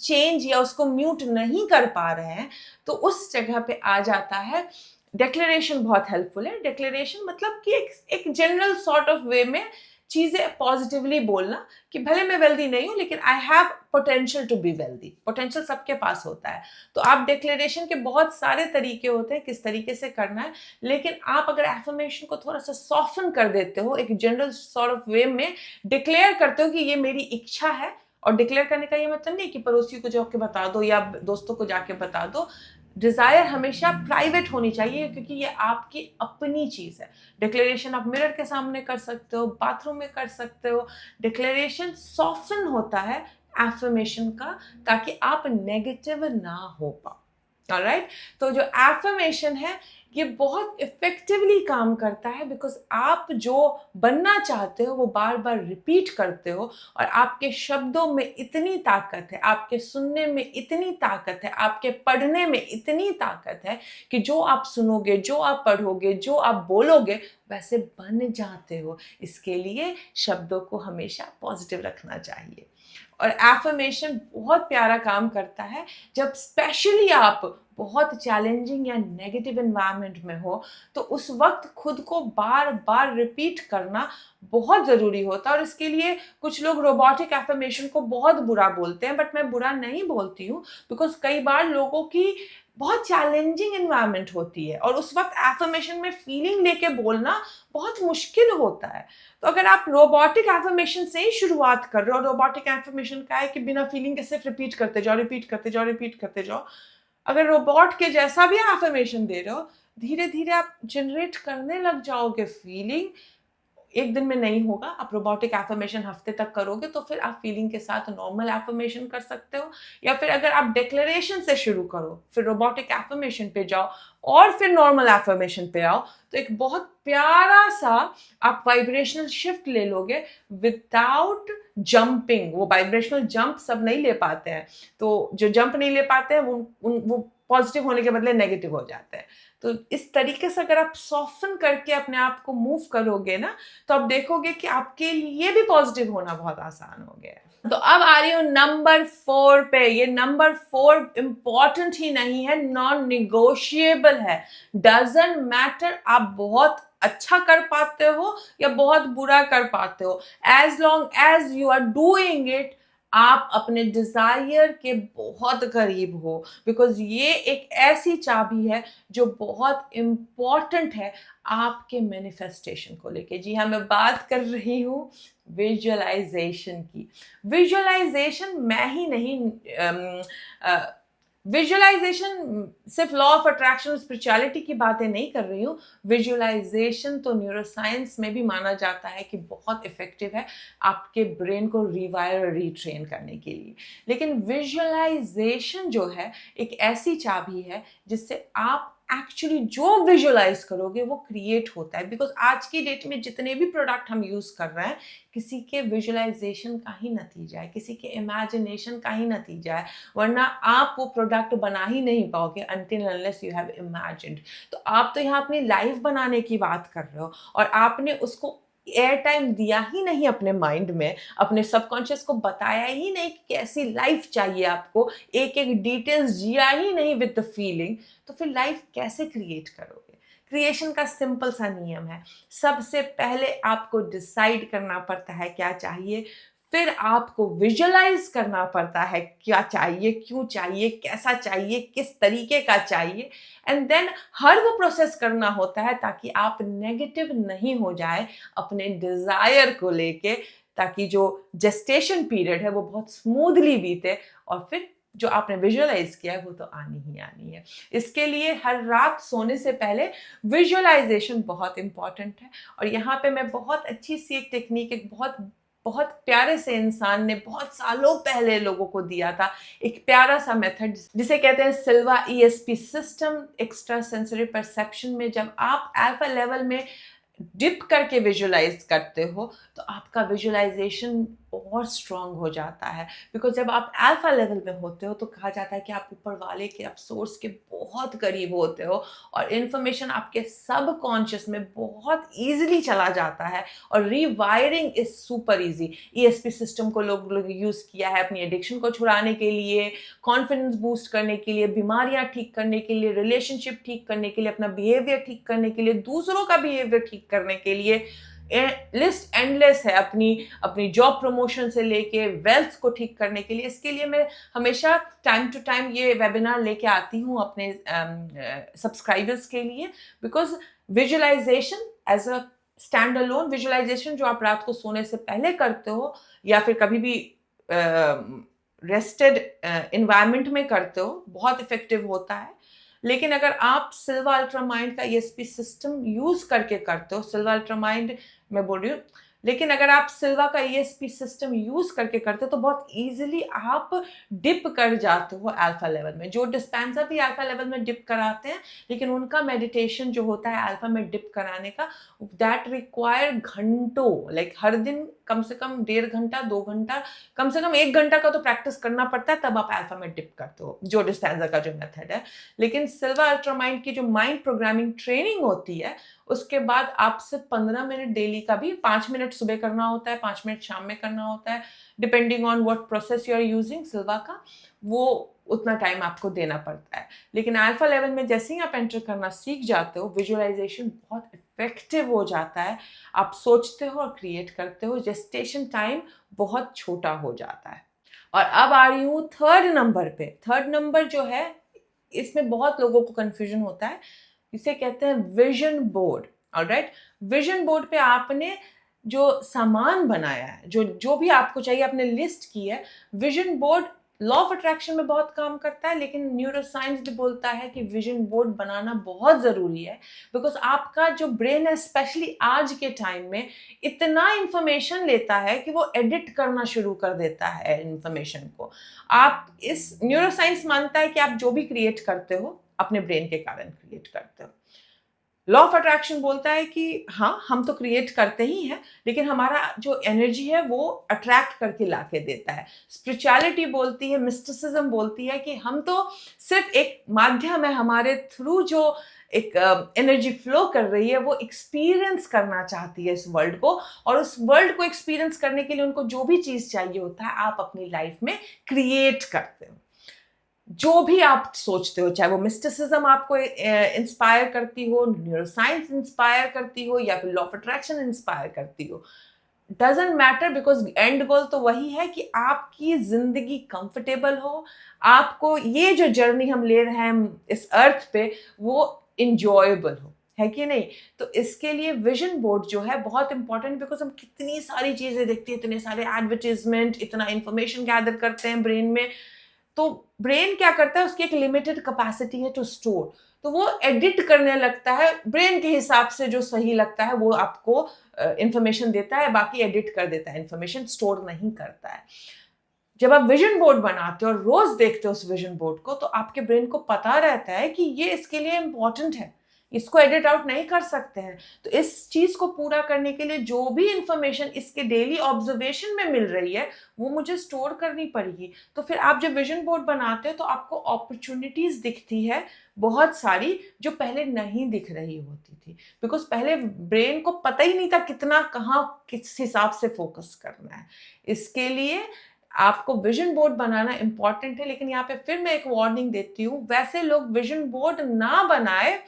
चेंज या उसको म्यूट नहीं कर पा रहे हैं, तो उस जगह पे आ जाता है डिक्लेरेशन। बहुत हेल्पफुल है डिक्लेरेशन, मतलब कि एक जनरल सॉर्ट ऑफ वे में चीजें पॉजिटिवली बोलना कि भले मैं वेल्दी नहीं हूं लेकिन I have potential to be wealthy. Potential सबके पास होता है। तो आप डिक्लेरेशन के बहुत सारे तरीके होते हैं किस तरीके से करना है, लेकिन आप अगर एफर्मेशन को थोड़ा सा सॉफ्टन कर देते हो, एक जनरल सॉर्ट ऑफ वे में डिक्लेयर करते हो कि ये मेरी इच्छा है। और डिक्लेयर करने का ये मतलब नहीं कि पड़ोसियों को जाके बता दो या दोस्तों को जाके बता दो। डिजायर हमेशा प्राइवेट होनी चाहिए, क्योंकि ये आपकी अपनी चीज है। डिक्लेरेशन आप मिरर के सामने कर सकते हो, बाथरूम में कर सकते हो। डिक्लेरेशन सॉफ्टन होता है एफर्मेशन का, ताकि आप नेगेटिव ना हो पाओ। ऑलराइट। तो जो एफर्मेशन है ये बहुत इफेक्टिवली काम करता है, बिकॉज आप जो बनना चाहते हो वो बार बार रिपीट करते हो, और आपके शब्दों में इतनी ताकत है, आपके सुनने में इतनी ताकत है, आपके पढ़ने में इतनी ताकत है कि जो आप सुनोगे, जो आप पढ़ोगे, जो आप बोलोगे वैसे बन जाते हो। इसके लिए शब्दों को हमेशा पॉजिटिव रखना चाहिए। और एफर्मेशन बहुत प्यारा काम करता है जब स्पेशली आप बहुत चैलेंजिंग या नेगेटिव एनवायरनमेंट में हो, तो उस वक्त खुद को बार बार रिपीट करना बहुत ज़रूरी होता है। और इसके लिए कुछ लोग रोबोटिक एफर्मेशन को बहुत बुरा बोलते हैं, बट मैं बुरा नहीं बोलती हूँ, बिकॉज कई बार लोगों की बहुत चैलेंजिंग एनवायरनमेंट होती है और उस वक्त एफर्मेशन में फीलिंग लेके बोलना बहुत मुश्किल होता है। तो अगर आप रोबोटिक एफर्मेशन से ही शुरुआत कर रहे हो, रोबोटिक एफर्मेशन का है कि बिना फीलिंग के सिर्फ रिपीट करते जाओ, रिपीट करते जाओ, रिपीट करते जाओ, अगर रोबोट के जैसा भी एफर्मेशन दे रहे हो, धीरे धीरे आप जनरेट करने लग जाओगे फीलिंग। एक दिन में नहीं होगा, आप रोबोटिक एफर्मेशन हफ्ते तक करोगे तो फिर आप फीलिंग के साथ नॉर्मल एफर्मेशन कर सकते हो। या फिर अगर आप डिक्लेरेशन से शुरू करो, फिर रोबोटिक एफर्मेशन पे जाओ और फिर नॉर्मल एफर्मेशन पे आओ, तो एक बहुत प्यारा सा आप वाइब्रेशनल शिफ्ट ले लोगे विदाउट जंपिंग। वो वाइब्रेशनल जंप सब नहीं ले पाते हैं, तो जो जंप नहीं ले पाते हैं वो पॉजिटिव होने के बदले नेगेटिव हो जाते हैं। तो इस तरीके से अगर आप सॉफ्टन करके अपने आप को मूव करोगे ना, तो आप देखोगे कि आपके लिए भी पॉजिटिव होना बहुत आसान हो गया है। तो अब आ रही हूँ नंबर 4 पे। ये नंबर 4 इंपॉर्टेंट ही नहीं है, नॉन निगोशिएबल है। डजंट मैटर आप बहुत अच्छा कर पाते हो या बहुत बुरा कर पाते हो, as long as you are doing it, आप अपने डिजायर के बहुत करीब हो। बिकॉज ये एक ऐसी चाबी है जो बहुत इंपॉर्टेंट है आपके मैनिफेस्टेशन को लेके। जी हाँ, मैं बात कर रही हूँ विजुअलाइजेशन की। विजुअलाइजेशन मैं ही नहीं, विजुअलाइजेशन सिर्फ लॉ ऑफ अट्रैक्शन स्पिरिचुअलिटी की बातें नहीं कर रही हूँ। विजुअलाइजेशन तो न्यूरोसाइंस में भी माना जाता है कि बहुत इफेक्टिव है आपके ब्रेन को रिवायर और रीट्रेन करने के लिए। लेकिन विजुअलाइजेशन जो है एक ऐसी चाबी है जिससे आप एक्चुअली जो विजुअलाइज करोगे वो क्रिएट होता है। बिकॉज आज की डेट में जितने भी प्रोडक्ट हम यूज कर रहे हैं, किसी के विजुअलाइजेशन का ही नतीजा है, किसी के इमेजिनेशन का ही नतीजा है, वरना आप वो प्रोडक्ट बना ही नहीं पाओगे until unless you have imagined. तो आप तो यहाँ अपनी लाइफ बनाने की बात कर रहे हो और आपने उसको एयर टाइम दिया ही नहीं अपने माइंड में, अपने सबकॉन्शियस को बताया ही नहीं कि कैसी लाइफ चाहिए आपको, एक एक डिटेल्स जिया ही नहीं विद द फीलिंग, तो फिर लाइफ कैसे क्रिएट करोगे? क्रिएशन का सिंपल सा नियम है, सबसे पहले आपको डिसाइड करना पड़ता है क्या चाहिए, फिर आपको विजुअलाइज करना पड़ता है क्या चाहिए, क्यों चाहिए, कैसा चाहिए, किस तरीके का चाहिए, एंड देन हर वो प्रोसेस करना होता है ताकि आप नेगेटिव नहीं हो जाए अपने डिजायर को लेके, ताकि जो जेस्टेशन पीरियड है वो बहुत स्मूथली बीते और फिर जो आपने विजुअलाइज किया है वो तो आनी ही आनी है। इसके लिए हर रात सोने से पहले विजुअलाइजेशन बहुत इंपॉर्टेंट है। और यहाँ पे मैं बहुत अच्छी सी एक टेक्निक, एक बहुत बहुत प्यारे से इंसान ने बहुत सालों पहले लोगों को दिया था, एक प्यारा सा मेथड जिसे कहते हैं सिल्वा ESP system, extra sensory perception में जब आप अल्फा लेवल में डिप करके विजुअलाइज करते हो तो आपका विजुअलाइजेशन और स्ट्रांग हो जाता है। बिकॉज जब आप अल्फा लेवल में होते हो तो कहा जाता है कि आप ऊपर वाले के, आप सोर्स के बहुत करीब होते हो और इन्फॉर्मेशन आपके सब कॉन्शियस में बहुत ईजिली चला जाता है और rewiring is super easy. ESP system को लोग यूज़ किया है अपनी एडिक्शन को छुड़ाने के लिए, कॉन्फिडेंस बूस्ट करने के लिए, बीमारियां ठीक करने के लिए, रिलेशनशिप ठीक करने के लिए, अपना बिहेवियर ठीक करने के लिए, दूसरों का बिहेवियर ठीक करने के लिए। लिस्ट एंडलेस है, अपनी जॉब प्रमोशन से लेके वेल्थ को ठीक करने के लिए। इसके लिए मैं हमेशा टाइम टू टाइम ये वेबिनार लेके आती हूँ अपने सब्सक्राइबर्स के लिए। Because visualization as a stand alone visualization जो आप रात को सोने से पहले करते हो या फिर कभी भी रेस्टेड इन्वायरमेंट में करते हो, बहुत इफेक्टिव होता है। लेकिन अगर आप सिल्वा अल्ट्रा माइंड का ESP सिस्टम यूज करके करते हो, सिल्वा अल्ट्रा माइंड मैं बोल रही हूँ लेकिन अगर आप सिल्वा का ईएसपी सिस्टम यूज करके करते हो तो बहुत इजीली आप डिप कर जाते हो अल्फा लेवल में। जो डिस्पेंसर भी अल्फा लेवल में डिप कराते हैं, लेकिन उनका मेडिटेशन जो होता है अल्फा में डिप कराने का, दैट रिक्वायर घंटों, लाइक हर दिन कम से कम 1.5 घंटा 2 घंटा, कम से कम 1 घंटा का तो प्रैक्टिस करना पड़ता है, तब आप अल्फा में डिप करते हो, जो डिस्पेंसर का जो मेथड है। लेकिन सिल्वा अल्ट्रामाइंड की जो माइंड प्रोग्रामिंग ट्रेनिंग होती है, उसके बाद आप सिर्फ 15 मिनट डेली का भी, 5 मिनट सुबह करना होता है, 5 मिनट शाम में करना होता है, depending on what process you are using सिल्वा का, वो उतना टाइम आपको देना पड़ता है। लेकिन अल्फा लेवल में जैसे ही आप एंटर करना सीख जाते हो, विजुअलाइजेशन बहुत इफेक्टिव हो जाता है, आप सोचते हो और क्रिएट करते हो, जेस्टेशन टाइम बहुत छोटा हो जाता है। और अब आ रही हूँ थर्ड नंबर पे। थर्ड नंबर जो है, इसमें बहुत लोगों को कंफ्यूजन होता है, इसे कहते हैं vision board. Alright, vision board पे आपने जो सामान बनाया है, जो जो भी आपको चाहिए आपने लिस्ट की है, vision board law of attraction में बहुत काम करता है, लेकिन न्यूरोसाइंस भी बोलता है कि विजन बोर्ड बनाना बहुत ज़रूरी है। बिकॉज आपका जो ब्रेन है, स्पेशली आज के टाइम में, इतना इंफॉर्मेशन लेता है कि वो एडिट करना शुरू कर देता है इंफॉर्मेशन को। आप, इस न्यूरोसाइंस मानता है कि आप जो भी क्रिएट करते हो अपने ब्रेन के कारण क्रिएट करते हो। लॉ ऑफ अट्रैक्शन बोलता है कि हाँ, हम तो क्रिएट करते ही हैं, लेकिन हमारा जो एनर्जी है वो अट्रैक्ट करके लाके देता है। स्पिरिचुअलिटी बोलती है, मिस्टिसिज्म बोलती है कि हम तो सिर्फ एक माध्यम है, हमारे थ्रू जो एक एनर्जी फ्लो कर रही है वो एक्सपीरियंस करना चाहती है इस वर्ल्ड को, और उस वर्ल्ड को एक्सपीरियंस करने के लिए उनको जो भी चीज़ चाहिए होता है, आप अपनी लाइफ में क्रिएट करते हो। जो भी आप सोचते हो, चाहे वो मिस्टिसिज्म आपको इंस्पायर करती हो, न्यूरोसाइंस इंस्पायर करती हो, या फिर लॉ ऑफ अट्रैक्शन इंस्पायर करती हो, डजेंट मैटर, बिकॉज एंड गोल तो वही है कि आपकी जिंदगी कंफर्टेबल हो, आपको ये जो जर्नी हम ले रहे हैं इस अर्थ पे वो इंजॉयबल हो, है कि नहीं। तो इसके लिए विजन बोर्ड जो है बहुत इंपॉर्टेंट, बिकॉज हम कितनी सारी चीजें देखते हैं, इतने सारे एडवर्टीजमेंट, इतना इंफॉर्मेशन गैदर करते हैं ब्रेन में, तो ब्रेन क्या करता है, उसकी एक लिमिटेड कैपेसिटी है टू स्टोर, तो वो एडिट करने लगता है ब्रेन के हिसाब से, जो सही लगता है वो आपको इंफॉर्मेशन देता है, बाकी एडिट कर देता है, इंफॉर्मेशन स्टोर नहीं करता है। जब आप विजन बोर्ड बनाते हो और रोज देखते हो उस विजन बोर्ड को, तो आपके ब्रेन को पता रहता है कि ये इसके लिए इंपॉर्टेंट है, इसको एडिट आउट नहीं कर सकते हैं। तो इस चीज को पूरा करने के लिए जो भी इंफॉर्मेशन इसके डेली ऑब्जर्वेशन में मिल रही है वो मुझे स्टोर करनी पड़ेगी। तो फिर आप जब विजन बोर्ड बनाते हो तो आपको अपॉर्चुनिटीज दिखती है बहुत सारी, जो पहले नहीं दिख रही होती थी, बिकॉज पहले ब्रेन को पता ही नहीं था कितना कहाँ किस हिसाब से फोकस करना है। इसके लिए आपको विजन बोर्ड बनाना इंपॉर्टेंट है। लेकिन यहाँ पे फिर मैं एक वार्निंग देती हूँ, वैसे लोग विजन बोर्ड ना बनाए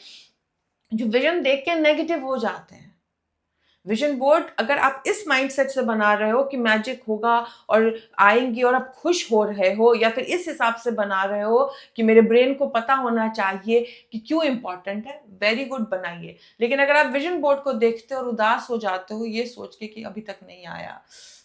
जो विजन देख के नेगेटिव हो जाते हैं। विजन बोर्ड अगर आप इस माइंडसेट से बना रहे हो कि मैजिक होगा और आएंगी और आप खुश हो रहे हो, या फिर इस हिसाब से बना रहे हो कि मेरे ब्रेन को पता होना चाहिए कि क्यों इंपॉर्टेंट है, वेरी गुड, बनाइए। लेकिन अगर आप विजन बोर्ड को देखते हो और उदास हो जाते हो ये सोच के कि अभी तक नहीं आया,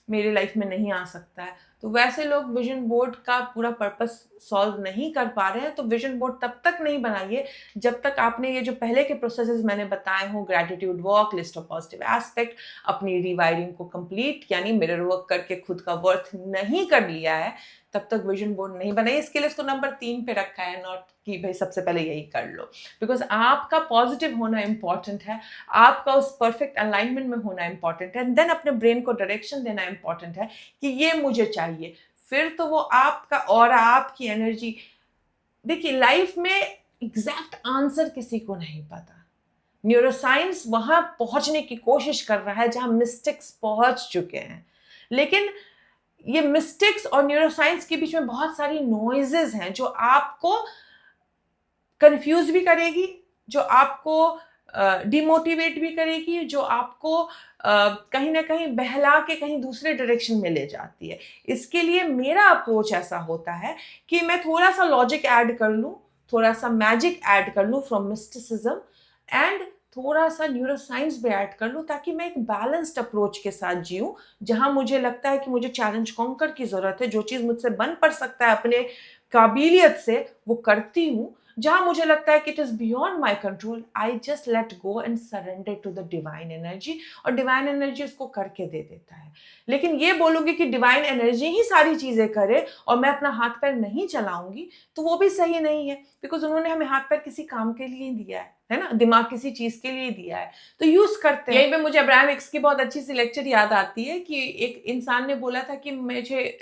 मेरी लाइफ में नहीं आ सकता है, तो वैसे लोग विजन बोर्ड का पूरा पर्पस सॉल्व नहीं कर पा रहे हैं। तो विजन बोर्ड तब तक नहीं बनाइए जब तक आपने ये जो पहले के प्रोसेसेस मैंने बताए हों, gratitude work, list of positive aspect, अपनी रिवायरिंग को कंप्लीट यानी मिरर वर्क करके खुद का वर्थ नहीं कर लिया है, तब तक विजन बोर्ड नहीं बनाइए। इसके लिए इसको नंबर 3 पे रखा है, नॉट कि भाई सबसे पहले यही कर लो, बिकॉज आपका पॉजिटिव होना इंपॉर्टेंट है, आपका उस परफेक्ट अलाइनमेंट में होना इंपॉर्टेंट है, देन अपने ब्रेन को डायरेक्शन देना इंपॉर्टेंट है कि ये मुझे चाहिए। फिर तो वो आपका और आपकी एनर्जी, देखिए लाइफ में एग्जैक्ट आंसर किसी को नहीं पता। न्यूरोसाइंस वहां पहुंचने की कोशिश कर रहा है जहां मिस्टिक्स पहुंच चुके हैं, लेकिन ये मिस्टिक्स और न्यूरोसाइंस के बीच में बहुत सारी नॉइजेस हैं जो आपको कंफ्यूज भी करेगी, जो आपको डिमोटिवेट भी करेगी, जो आपको कहीं ना कहीं बहला के कहीं दूसरे डायरेक्शन में ले जाती है। इसके लिए मेरा अप्रोच ऐसा होता है कि मैं थोड़ा सा लॉजिक ऐड कर लूँ, थोड़ा सा मैजिक ऐड कर लूँ फ्रॉम मिस्टिसिज्म, एंड थोड़ा सा न्यूरोसाइंस भी ऐड कर लूँ, ताकि मैं एक बैलेंस्ड अप्रोच के साथ जीऊँ। जहाँ मुझे लगता है कि मुझे चैलेंज कॉन्कर की ज़रूरत है, जो चीज़ मुझसे बन पड़ सकता है अपने काबिलियत से, वो करती हूँ। जहां मुझे लगता है कि it is beyond my control, I just let go and surrender to the divine energy, और डिवाइन एनर्जी उसको करके दे देता है। लेकिन ये बोलूंगी कि डिवाइन एनर्जी ही सारी चीजें करे और मैं अपना हाथ पैर नहीं चलाऊंगी, तो वो भी सही नहीं है, बिकॉज उन्होंने हमें हाथ पैर किसी काम के लिए दिया है ना, दिमाग किसी चीज के लिए दिया है, तो यूज करते हैं। यहीं पे मुझे अब्राहम हिक्स की बहुत अच्छी सी लेक्चर याद आती है कि एक इंसान ने बोला था कि मुझे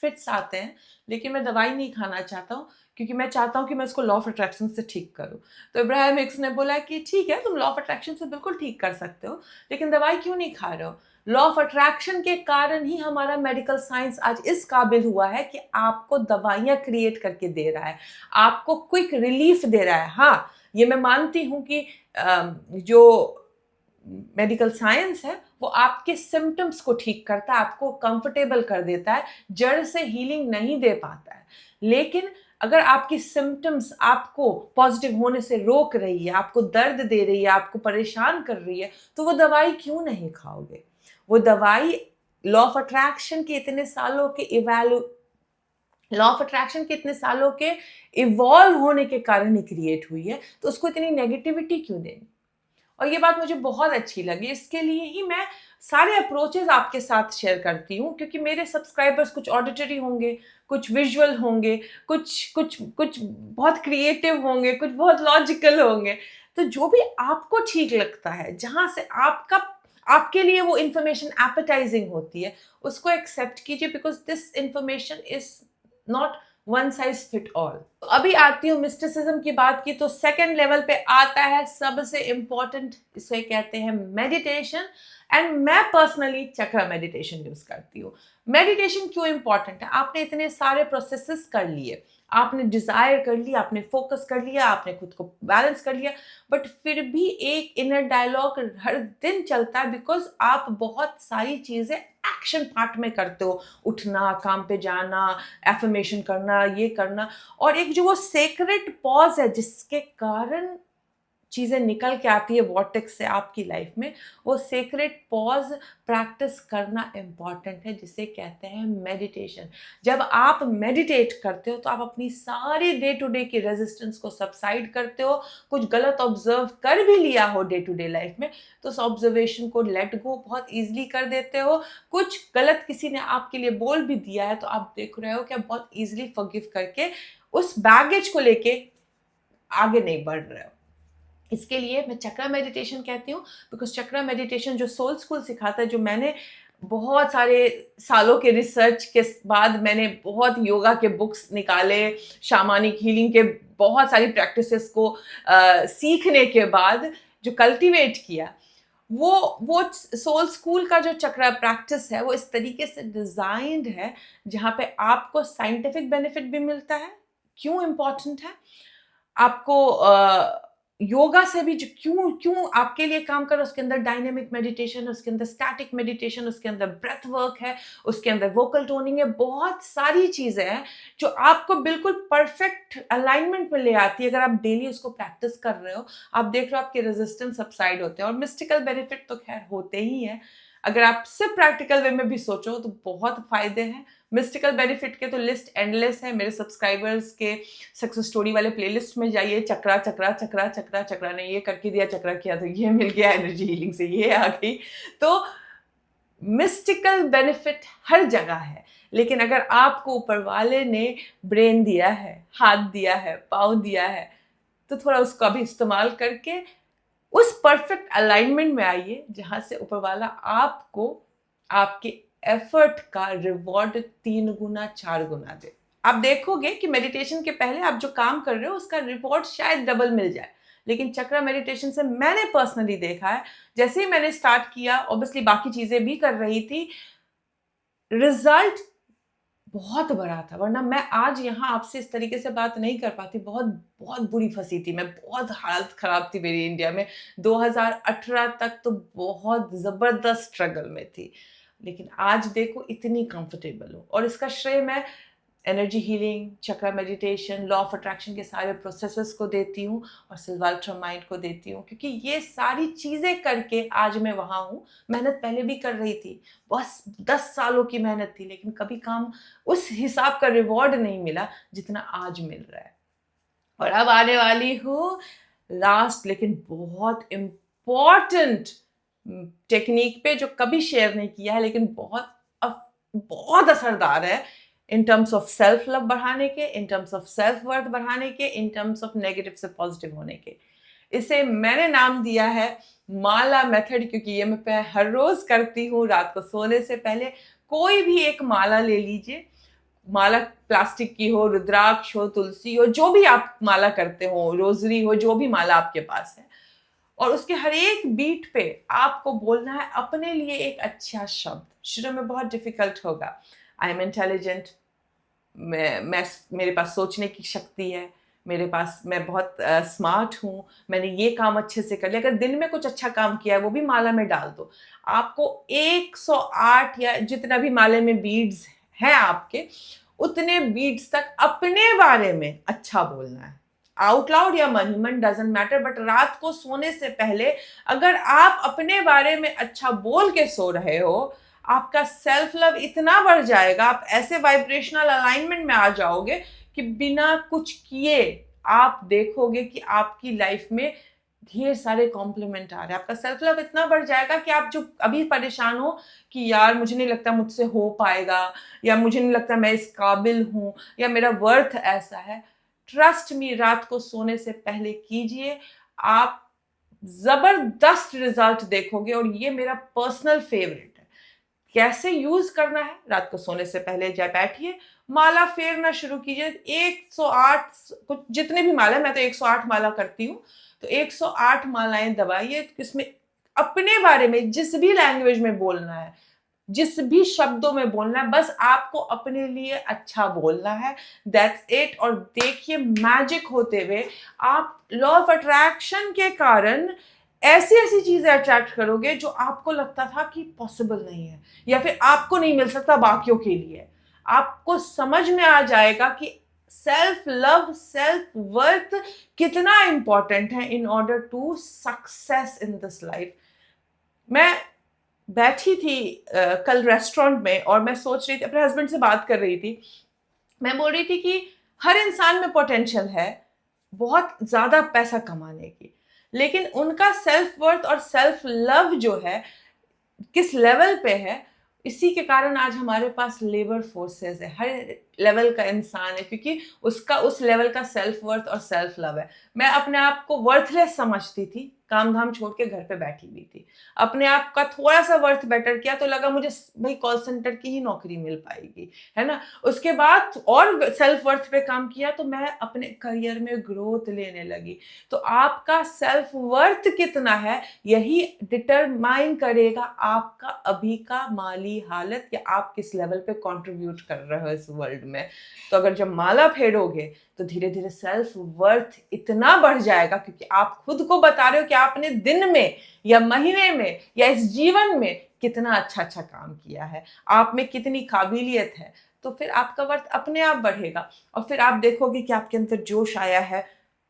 फिट्स आते हैं लेकिन मैं दवाई नहीं खाना चाहता हूँ, क्योंकि मैं चाहता हूँ कि मैं इसको लॉ ऑफ अट्रैक्शन से ठीक करूँ। तो अब्राहम हिक्स ने बोला कि ठीक है, तुम लॉ ऑफ अट्रैक्शन से बिल्कुल ठीक कर सकते हो, लेकिन दवाई क्यों नहीं खा रहे हो? लॉ ऑफ अट्रैक्शन के कारण ही हमारा मेडिकल साइंस आज इस काबिल हुआ है कि आपको दवाइयाँ क्रिएट करके दे रहा है, आपको क्विक रिलीफ दे रहा है। हाँ, ये मैं मानती हूँ कि जो मेडिकल साइंस है वो आपके सिम्टम्स को ठीक करता है, आपको कंफर्टेबल कर देता है, जड़ से हीलिंग नहीं दे पाता है। लेकिन अगर आपकी सिम्टम्स आपको पॉजिटिव होने से रोक रही है, आपको दर्द दे रही है, आपको परेशान कर रही है, तो वो दवाई क्यों नहीं खाओगे? वो दवाई लॉ ऑफ अट्रैक्शन के इतने सालों के इवॉल्व होने के कारण ही क्रिएट हुई है, तो उसको इतनी नेगेटिविटी क्यों देनी? और ये बात मुझे बहुत अच्छी लगी, इसके लिए ही मैं सारे अप्रोचेस आपके साथ शेयर करती हूँ, क्योंकि मेरे सब्सक्राइबर्स कुछ ऑडिटरी होंगे, कुछ विजुअल होंगे, कुछ बहुत क्रिएटिव होंगे, कुछ बहुत लॉजिकल होंगे। तो जो भी आपको ठीक लगता है, जहाँ से आपके लिए वो इंफॉर्मेशन एपेटाइजिंग होती है, उसको एक्सेप्ट कीजिए, because this information is not one size fit all. अभी आती हूँ मिस्टिसिज्म की बात की, तो सेकंड लेवल पे आता है सबसे इंपॉर्टेंट, इसे कहते हैं मेडिटेशन। एंड मैं पर्सनली चक्रा मेडिटेशन यूज करती हूँ। मेडिटेशन क्यों इंपॉर्टेंट है? आपने इतने सारे प्रोसेसेस कर लिए, आपने डिजायर कर लिया, आपने फोकस कर लिया, आपने खुद को बैलेंस कर लिया, बट फिर भी एक इनर डायलॉग हर दिन चलता है, बिकॉज आप बहुत सारी चीजें एक्शन पार्ट में करते हो, उठना, काम पे जाना, एफर्मेशन करना, ये करना, और एक जो वो सेक्रेट पॉज है जिसके कारण चीज़ें निकल के आती है वॉर्टेक्स से आपकी लाइफ में, वो सेक्रेट पॉज प्रैक्टिस करना इम्पॉर्टेंट है, जिसे कहते हैं मेडिटेशन। जब आप मेडिटेट करते हो तो आप अपनी सारी डे टू डे की रेजिस्टेंस को सबसाइड करते हो। कुछ गलत ऑब्जर्व कर भी लिया हो डे टू डे लाइफ में, तो उस ऑब्जर्वेशन को लेट गो बहुत ईजिली कर देते हो। कुछ गलत किसी ने आपके लिए बोल भी दिया है, तो आप देख रहे हो कि आप बहुत ईजिली फॉरगिव करके उस बैगेज को लेके आगे नहीं बढ़ रहे हो। इसके लिए मैं चक्रा मेडिटेशन कहती हूँ, बिकॉज चक्रा मेडिटेशन जो सोल स्कूल सिखाता है, जो मैंने बहुत सारे सालों के रिसर्च के बाद मैंने बहुत योगा के बुक्स निकाले, शामानिक हीलिंग के बहुत सारी प्रैक्टिसेस को सीखने के बाद जो कल्टीवेट किया, वो सोल स्कूल का जो चक्रा प्रैक्टिस है वो इस तरीके से डिजाइंड है जहाँ पे आपको साइंटिफिक बेनिफिट भी मिलता है। क्यों इम्पोर्टेंट है? आपको योगा से भी जो क्यों क्यों आपके लिए काम कर रहा है, उसके अंदर डायनेमिक मेडिटेशन है, उसके अंदर स्टैटिक मेडिटेशन, उसके अंदर ब्रेथ वर्क है, उसके अंदर वोकल टोनिंग है, बहुत सारी चीजें हैं जो आपको बिल्कुल परफेक्ट अलाइनमेंट में ले आती है। अगर आप डेली उसको प्रैक्टिस कर रहे हो, आप देख रहे हो आपके रेजिस्टेंस सबसाइड होते हैं, और मिस्टिकल बेनिफिट तो खैर होते ही हैं। अगर आप सिर्फ प्रैक्टिकल वे में भी सोचो तो बहुत फायदे हैं। मिस्टिकल बेनिफिट के तो लिस्ट एंडलेस है। मेरे सब्सक्राइबर्स के सक्सेस स्टोरी वाले प्लेलिस्ट में जाइए, चक्रा चक्रा चक्रा चक्रा चक्रा ने ये करके दिया, चक्रा किया तो ये मिल गया, एनर्जी हीलिंग से ये आ गई। तो मिस्टिकल बेनिफिट हर जगह है, लेकिन अगर आपको ऊपर वाले ने ब्रेन दिया है, हाथ दिया है, पाँव दिया है, तो थोड़ा उसका भी इस्तेमाल करके उस परफेक्ट अलाइनमेंट में आइए जहां से ऊपर वाला आपको आपके एफर्ट का रिवॉर्ड 3 गुना 4 गुना दे। आप देखोगे कि मेडिटेशन के पहले आप जो काम कर रहे हो उसका रिवॉर्ड शायद डबल मिल जाए, लेकिन चक्रा मेडिटेशन से मैंने पर्सनली देखा है, जैसे ही मैंने स्टार्ट किया, ऑब्वियसली बाकी चीजें भी कर रही थी, रिजल्ट बहुत बड़ा था। वरना मैं आज यहाँ आपसे इस तरीके से बात नहीं कर पाती। बहुत बहुत बुरी फंसी थी मैं, बहुत हालत खराब थी मेरी इंडिया में। 2018 तक तो बहुत जबरदस्त स्ट्रगल में थी, लेकिन आज देखो इतनी कंफर्टेबल हूँ। और इसका श्रेय मैं energy healing, chakra meditation, law of attraction के सारे प्रोसेसेस को देती हूँ, और सिल्वा अल्ट्रा माइंड को देती हूँ, क्योंकि ये सारी चीज़ें करके आज मैं वहाँ हूँ। मेहनत पहले भी कर रही थी, बस 10 सालों की मेहनत थी, लेकिन कभी काम उस हिसाब का रिवॉर्ड नहीं मिला जितना आज मिल रहा है। और अब आने वाली हूँ लास्ट लेकिन बहुत इम्पॉर्टेंट टेक्निक पे, जो कभी शेयर नहीं किया है लेकिन बहुत असरदार है in terms of self love बढ़ाने के, in terms of self worth बढ़ाने के, इन टर्म्स ऑफ नेगेटिव से पॉजिटिव होने के। इसे मैंने नाम दिया है माला मेथड, क्योंकि ये मैं हर रोज करती हूँ रात को सोने से पहले। कोई भी एक माला ले लीजिए, माला प्लास्टिक की हो, रुद्राक्ष हो, तुलसी हो, जो भी आप माला करते हो, रोजरी हो, जो भी माला आपके पास है, और उसके हर एक बीट पे आपको बोलना है अपने लिए एक अच्छा शब्द। शुरू में बहुत डिफिकल्ट होगा। आई एम इंटेलिजेंट, मैं मेरे पास सोचने की शक्ति है, मेरे पास, मैं बहुत स्मार्ट हूँ, मैंने ये काम अच्छे से कर लिया। अगर दिन में कुछ अच्छा काम किया है वो भी माला में डाल दो। आपको 108 या जितना भी माले में बीड्स हैं आपके, उतने बीड्स तक अपने बारे में अच्छा बोलना है। आउट लाउड या मन ही मन डजेंट मैटर, बट रात को सोने से पहले अगर आप अपने बारे में अच्छा बोल के सो रहे हो, आपका सेल्फ लव इतना बढ़ जाएगा, आप ऐसे वाइब्रेशनल अलाइनमेंट में आ जाओगे कि बिना कुछ किए आप देखोगे कि आपकी लाइफ में ढेर सारे कॉम्प्लीमेंट आ रहे हैं। आपका सेल्फ लव इतना बढ़ जाएगा कि आप जो अभी परेशान हो कि यार मुझे नहीं लगता मुझसे हो पाएगा, या मुझे नहीं लगता मैं इस काबिल हूँ, या मेरा वर्थ ऐसा है, ट्रस्ट मी, रात को सोने से पहले कीजिए, आप जबरदस्त रिजल्ट देखोगे। और ये मेरा पर्सनल फेवरेट है। कैसे यूज करना है? रात को सोने से पहले जाए बैठिए, माला फेरना शुरू कीजिए। 108 कुछ जितने भी माला, मैं तो 108 माला करती हूँ, तो 108 मालाएं दबाइए। इसमें अपने बारे में जिस भी लैंग्वेज में बोलना है, जिस भी शब्दों में बोलना है, बस आपको अपने लिए अच्छा बोलना है, दैट्स इट। और देखिए मैजिक होते हुए आप लॉ ऑफ अट्रैक्शन के कारण ऐसी ऐसी चीजें अट्रैक्ट करोगे जो आपको लगता था कि पॉसिबल नहीं है, या फिर आपको नहीं मिल सकता, बाकियों के लिए। आपको समझ में आ जाएगा कि सेल्फ लव, सेल्फ वर्थ कितना इंपॉर्टेंट है in order to success in this life. मैं बैठी थी कल रेस्टोरेंट में, और मैं सोच रही थी, अपने हस्बैंड से बात कर रही थी। मैं बोल रही थी कि हर इंसान में पोटेंशियल है बहुत ज्यादा पैसा कमाने की, लेकिन उनका सेल्फ वर्थ और सेल्फ लव जो है किस लेवल पे है, इसी के कारण आज हमारे पास लेबर फोर्सेस है, हर लेवल का इंसान है, क्योंकि उसका उस लेवल का सेल्फ वर्थ और सेल्फ लव है। मैं अपने आप को वर्थलेस समझती थी, काम धाम छोड़ के घर पे बैठी हुई थी। अपने आप का थोड़ा सा वर्थ बेटर किया तो लगा मुझे भाई कॉल सेंटर की ही नौकरी मिल पाएगी, है ना। उसके बाद और सेल्फ वर्थ पे काम किया तो मैं अपने करियर में ग्रोथ लेने लगी। तो आपका सेल्फ वर्थ कितना है, यही डिटरमाइन करेगा आपका अभी का माली हालत, या आप किस लेवल पे कंट्रीब्यूट कर रहे हो इस वर्ल्ड में। तो अगर जब माला फेरोगे तो धीरे धीरे सेल्फ वर्थ इतना बढ़ जाएगा, क्योंकि आप खुद को बता रहे हो कि आपने दिन में या महीने में या इस जीवन में कितना अच्छा अच्छा काम किया है, आप में कितनी काबिलियत है। तो फिर आपका वर्थ अपने आप बढ़ेगा, और फिर आप देखोगे कि आपके अंदर जोश आया है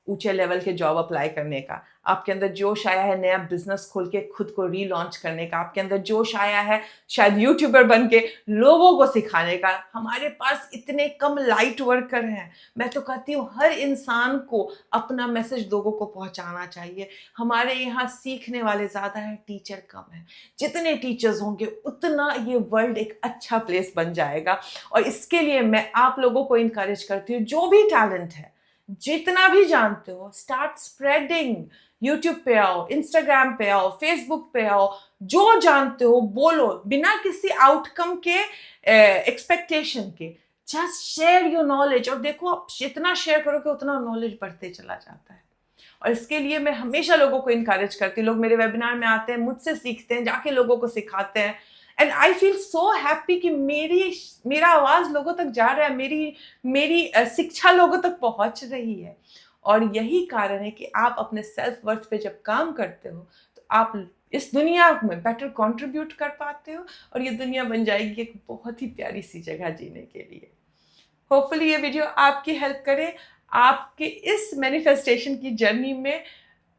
ऊंचे लेवल के जॉब अप्लाई करने का, आपके अंदर जोश आया है नया बिजनेस खोल के खुद को रीलॉन्च करने का, आपके अंदर जोश आया है शायद यूट्यूबर बन के लोगों को सिखाने का। हमारे पास इतने कम लाइट वर्कर हैं। मैं तो कहती हूँ हर इंसान को अपना मैसेज लोगों को पहुंचाना चाहिए। हमारे यहाँ सीखने वाले ज्यादा हैं, टीचर कम है। जितने टीचर्स होंगे उतना ये वर्ल्ड एक अच्छा प्लेस बन जाएगा। और इसके लिए मैं आप लोगों को इनकरेज करती हूँ, जो भी टैलेंट है, जितना भी जानते हो, स्टार्ट स्प्रेडिंग। यूट्यूब पे आओ, इंस्टाग्राम पे आओ, फेसबुक पे आओ, जो जानते हो बोलो, बिना किसी आउटकम के एक्सपेक्टेशन के। जस्ट शेयर योर नॉलेज, और देखो आप जितना शेयर करोगे उतना नॉलेज बढ़ते चला जाता है। और इसके लिए मैं हमेशा लोगों को इनकरेज करती हूँ। लोग मेरे वेबिनार में आते हैं, मुझसे सीखते हैं, जाके लोगों को सिखाते हैं, and I feel so happy कि मेरा आवाज लोगों तक जा रहा है, मेरी शिक्षा लोगों तक पहुंच रही है। और यही कारण है कि आप अपने सेल्फ वर्थ पे जब काम करते हो तो आप इस दुनिया में बेटर कंट्रीब्यूट कर पाते हो, और ये दुनिया बन जाएगी एक बहुत ही प्यारी सी जगह जीने के लिए। होपफुली ये वीडियो आपकी हेल्प करे आपके इस मैनिफेस्टेशन की जर्नी में।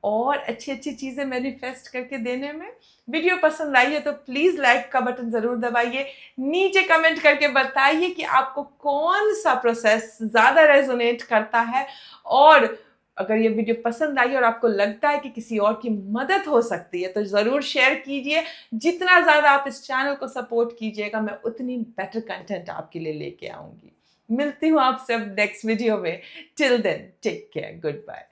और अच्छी अच्छी चीज़ें मैनिफेस्ट करके देने में। वीडियो पसंद आई है तो प्लीज़ लाइक का बटन ज़रूर दबाइए, नीचे कमेंट करके बताइए कि आपको कौन सा प्रोसेस ज़्यादा रेजोनेट करता है, और अगर ये वीडियो पसंद आई और आपको लगता है कि किसी और की मदद हो सकती है तो ज़रूर शेयर कीजिए। जितना ज़्यादा आप इस चैनल को सपोर्ट कीजिएगा, मैं उतनी बेटर कंटेंट आपके लिए लेके आऊँगी। मिलती हूँ आपसे अब नेक्स्ट वीडियो में। Till then take care, good bye.